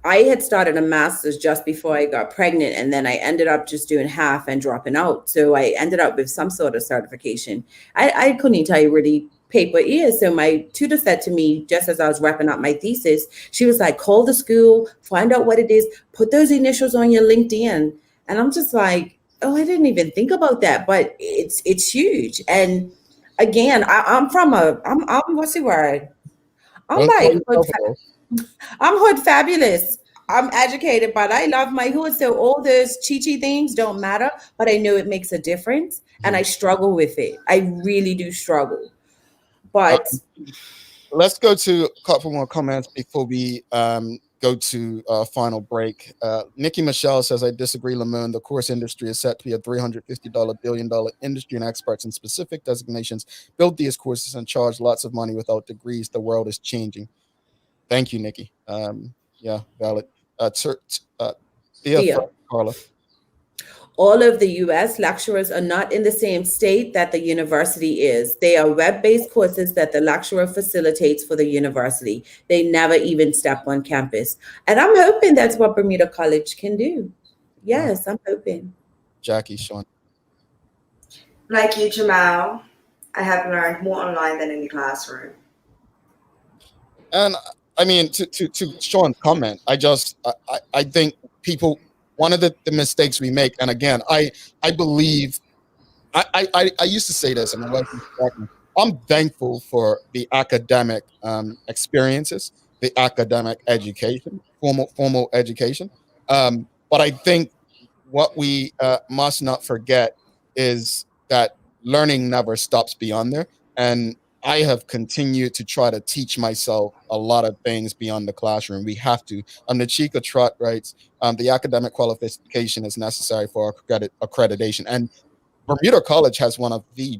I had started a master's just before I got pregnant, and then I ended up just doing half and dropping out. So I ended up with some sort of certification. I couldn't even tell you really paper is. So my tutor said to me, just as I was wrapping up my thesis, she was like, call the school, find out what it is, put those initials on your LinkedIn. And I'm just like, oh, I didn't even think about that, but it's huge. And again, I'm what's the word? I'm hood fabulous. I'm educated, but I love my hood. So all those chi-chi things don't matter, but I know it makes a difference. And I struggle with it. I really do struggle. But let's go to a couple more comments before we go to final break. Nikki Michelle says, I disagree, Lamone. The course industry is set to be a $350 billion industry, and experts in specific designations build these courses and charge lots of money without degrees. The world is changing. Thank you, Nikki. Valid. Carla. All of the U.S. lecturers are not in the same state that the university is. They are web-based courses that the lecturer facilitates for the university. They never even step on campus. And I'm hoping that's what Bermuda College can do. Yes, I'm hoping. Jackie, Sean. Like you, Jamal, I have learned more online than in the classroom. And I mean, to Sean's comment, I think people, one of the mistakes we make, and again, I believe, I used to say this, and I'm thankful for the academic experiences, the academic education, formal education. But I think what we must not forget is that learning never stops beyond there. And I have continued to try to teach myself a lot of things beyond the classroom. We have to. The Chica Trot writes, the academic qualification is necessary for accreditation. And Bermuda College has one of the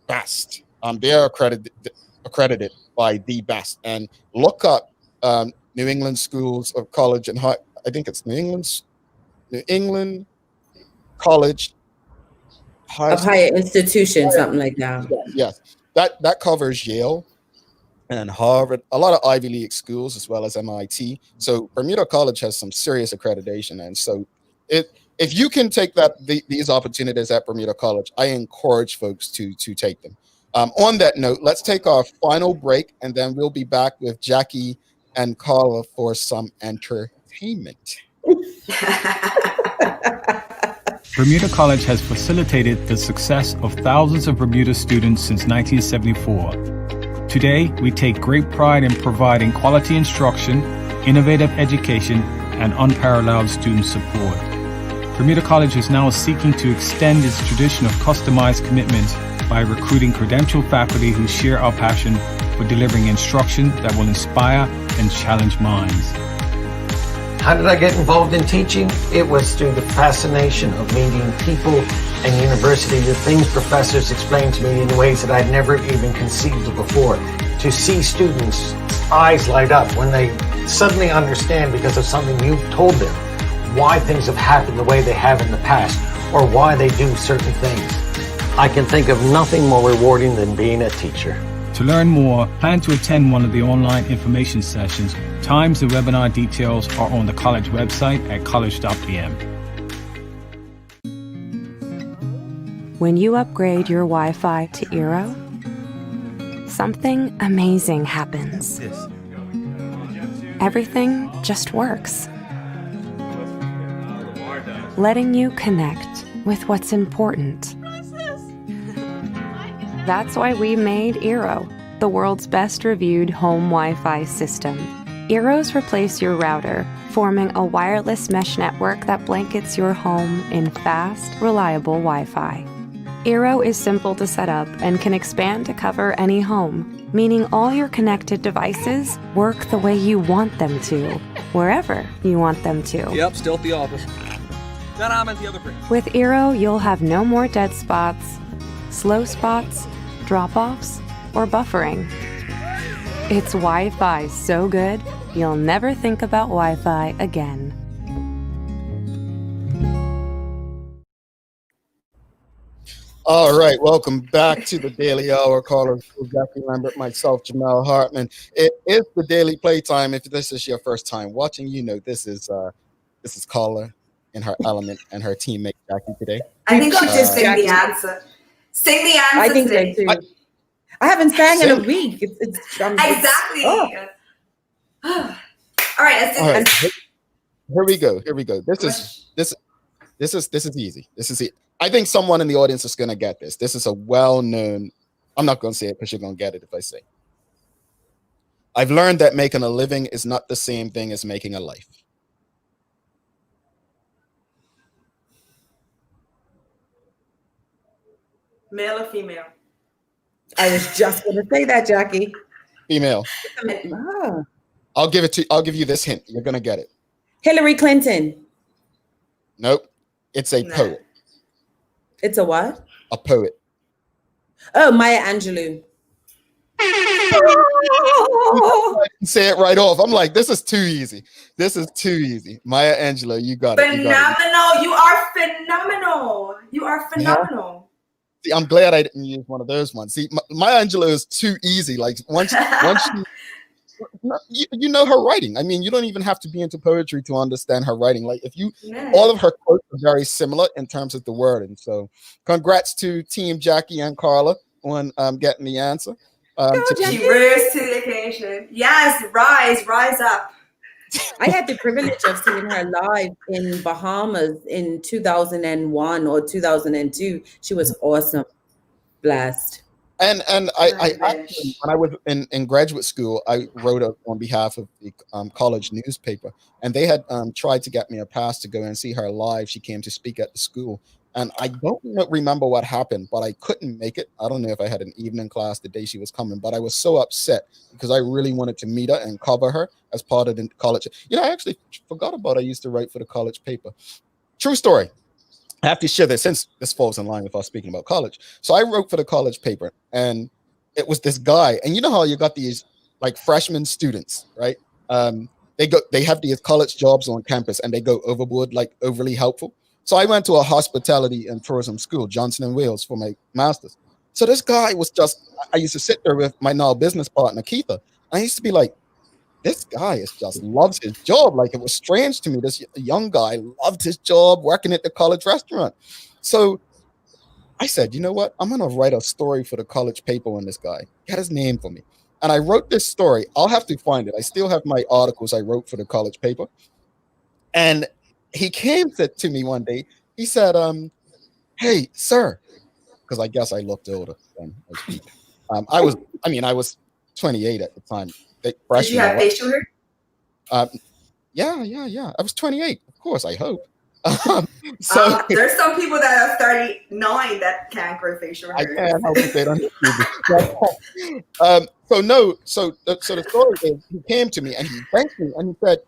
best. They are accredited by the best. And look up New England Schools of College and High. I think it's New England College Of higher institution, something like that. Yes, that covers Yale and Harvard, a lot of Ivy League schools as well as MIT. So Bermuda College has some serious accreditation, and so if you can take these opportunities at Bermuda College, I encourage folks to take them. On that note, let's take our final break, and then we'll be back with Jackie and Carla for some entertainment. Bermuda College has facilitated the success of thousands of Bermuda students since 1974. Today, we take great pride in providing quality instruction, innovative education, and unparalleled student support. Bermuda College is now seeking to extend its tradition of customized commitment by recruiting credentialed faculty who share our passion for delivering instruction that will inspire and challenge minds. How did I get involved in teaching? It was through the fascination of meeting people and university, the things professors explained to me in ways that I'd never even conceived of before. To see students' eyes light up when they suddenly understand because of something you've told them why things have happened the way they have in the past or why they do certain things. I can think of nothing more rewarding than being a teacher. To learn more, plan to attend one of the online information sessions. Times and webinar details are on the college website at college.bm. When you upgrade your Wi-Fi to Eero, something amazing happens. Everything just works, letting you connect with what's important. That's why we made Eero, the world's best reviewed home Wi-Fi system. Eeros replace your router, forming a wireless mesh network that blankets your home in fast, reliable Wi-Fi. Eero is simple to set up and can expand to cover any home, meaning all your connected devices work the way you want them to, wherever you want them to. Yep, still at the office. Then I'm at the other break. With Eero, you'll have no more dead spots, slow spots, drop-offs, or buffering. It's Wi-Fi so good, you'll never think about Wi-Fi again. All right, welcome back to the Daily Hour. Carla, Jackie Lambert, myself, Jamel Hartman. It is the Daily Playtime. If this is your first time watching, you know this is Carla in her element and her teammate Jackie today. I think she just sing the answer. Sing the answer. I think so too. I haven't sang in a week. It's exactly. Oh. All right, let's do this. Here we go. This is easy. This is it. I think someone in the audience is gonna get this. This is a well-known. I'm not gonna say it because you're gonna get it if I say. I've learned that making a living is not the same thing as making a life. Male or female? I was just going to say that, Jackie. Female. Oh. I'll give you this hint. You're gonna get it. Hillary Clinton. Nope. It's a poet. It's a what? A poet. Oh, Maya Angelou. I can say it right off. I'm like, this is too easy. Maya Angelou, you got it. Phenomenal. You are phenomenal. Yeah. See, I'm glad I didn't use one of those ones. See, Maya Angelou is too easy. Like once you know her writing. I mean, you don't even have to be into poetry to understand her writing. Like all of her quotes are very similar in terms of the wording. So congrats to Team Jackie and Carla on getting the answer. She rose to the occasion. Yes, rise up. I had the privilege of seeing her live in Bahamas in 2001 or 2002. She was awesome. Blessed. And I actually, when I was in graduate school, I wrote on behalf of the college newspaper, and they had tried to get me a pass to go and see her live. She came to speak at the school, and I don't remember what happened, but I couldn't make it. I don't know if I had an evening class the day she was coming, but I was so upset because I really wanted to meet her and cover her as part of the college. You know, I actually forgot about I used to write for the college paper. True story. I have to share this since this falls in line with us speaking about college. So I wrote for the college paper, and it was this guy. And you know how you got these like freshman students, right? They have these college jobs on campus, and they go overboard, like overly helpful. So I went to a hospitality and tourism school, Johnson and Wales, for my master's. So this guy was I used to sit there with my now business partner, Keitha. I used to be like, this guy loves his job. Like, it was strange to me. This young guy loved his job working at the college restaurant. So I said, you know what? I'm going to write a story for the college paper on this guy. Get his name for me. And I wrote this story. I'll have to find it. I still have my articles I wrote for the college paper. And he came to me one day. He said, hey, sir, because I guess I looked older than I was 28 at the time. Did you have facial hair? Yeah. I was 28. Of course, I hope. There's some people that are 39 that can't grow facial hair. I can't help it. They don't. So the story is, he came to me and he thanked me and he said,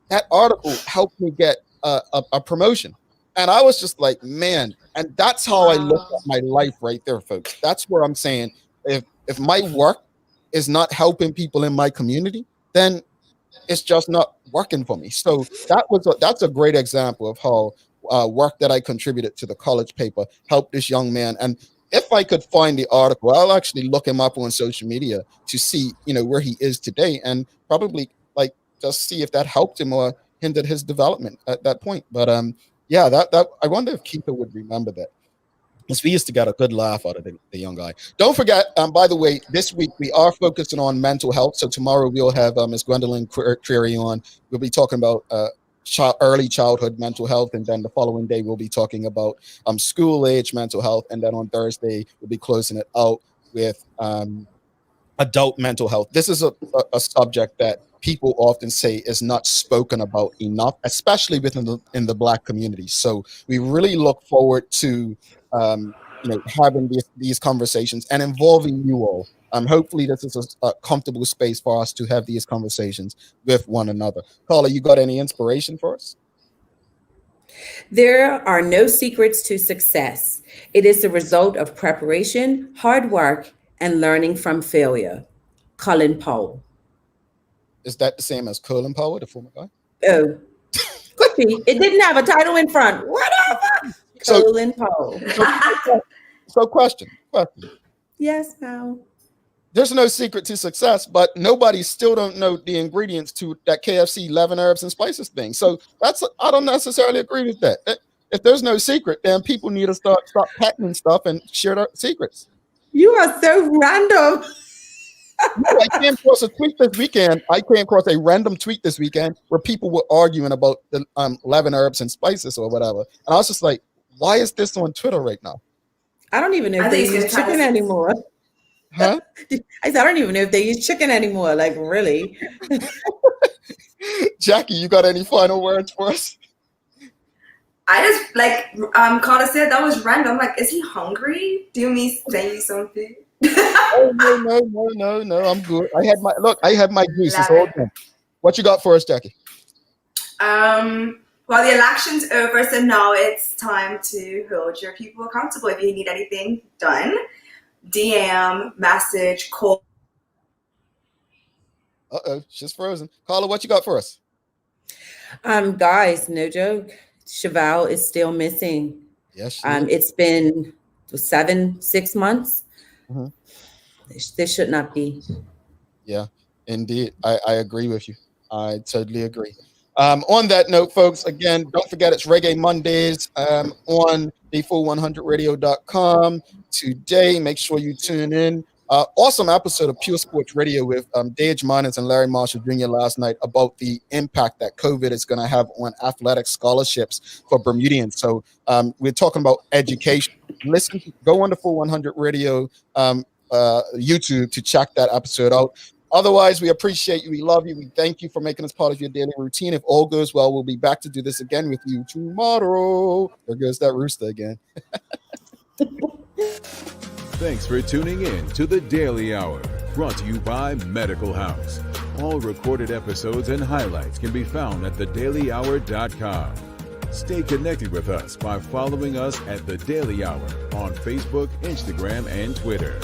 that article helped me get a promotion. And I was just like, man, and that's how I look at my life right there, folks. That's where I'm saying, if my work is not helping people in my community, then it's just not working for me. So that's a great example of how work that I contributed to the college paper helped this young man. And if I could find the article, I'll actually look him up on social media to see, where he is today, and probably just see if that helped him or hindered his development at that point. But that I wonder if Keitha would remember that. Because we used to get a good laugh out of the young guy. Don't forget, by the way, this week we are focusing on mental health. So tomorrow we'll have Ms. Gwendolyn Creary on. We'll be talking about early childhood mental health. And then the following day, we'll be talking about school-age mental health. And then on Thursday, we'll be closing it out with adult mental health. This is a subject that people often say is not spoken about enough, especially in the Black community. So we really look forward to having these conversations and involving you all. Hopefully this is a comfortable space for us to have these conversations with one another. Carla, you got any inspiration for us? There are no secrets to success. It is the result of preparation, hard work, and learning from failure. Colin Powell. Is that the same as Colin Powell, the former guy? Oh, could be. It didn't have a title in front. Whatever. Colin Powell. So question. Yes, Powell. There's no secret to success, but nobody still don't know the ingredients to that KFC 11 herbs and spices thing. So I don't necessarily agree with that. If there's no secret, then people need to stop patenting stuff and share their secrets. You are so random. I came across a tweet this weekend. I came across a random tweet this weekend where people were arguing about the 11 herbs and spices or whatever. And I was just like, why is this on Twitter right now? I don't even know if they use chicken anymore. Huh? I don't even know if they use chicken anymore. Like, really? Jackie, you got any final words for us? I just, like Carla said, that was random. Like, is he hungry? Do you mean send you some food? Oh, no. I'm good. I had my juice. It's all done. What you got for us, Jackie? Well, the election's over, so now it's time to hold your people accountable. If you need anything done, DM, message, call. She's frozen. Carla, what you got for us? Guys, no joke. Chevelle is still missing. Yes. It's been 6 months. Mm-hmm. This should not be. Yeah, indeed. I agree with you. I totally agree. On that note, folks, again, don't forget it's Reggae Mondays on d4100radio.com today. Make sure you tune in. Awesome episode of Pure Sports Radio with Dage Miners and Larry Marshall Jr. last night about the impact that COVID is going to have on athletic scholarships for Bermudians. So we're talking about education. Listen, go on to 4100 Radio YouTube to check that episode out. Otherwise, we appreciate you. We love you. We thank you for making us part of your daily routine. If all goes well, we'll be back to do this again with you tomorrow. There goes that rooster again. Thanks for tuning in to The Daily Hour, brought to you by Medical House. All recorded episodes and highlights can be found at thedailyhour.com. Stay connected with us by following us at The Daily Hour on Facebook, Instagram, and Twitter.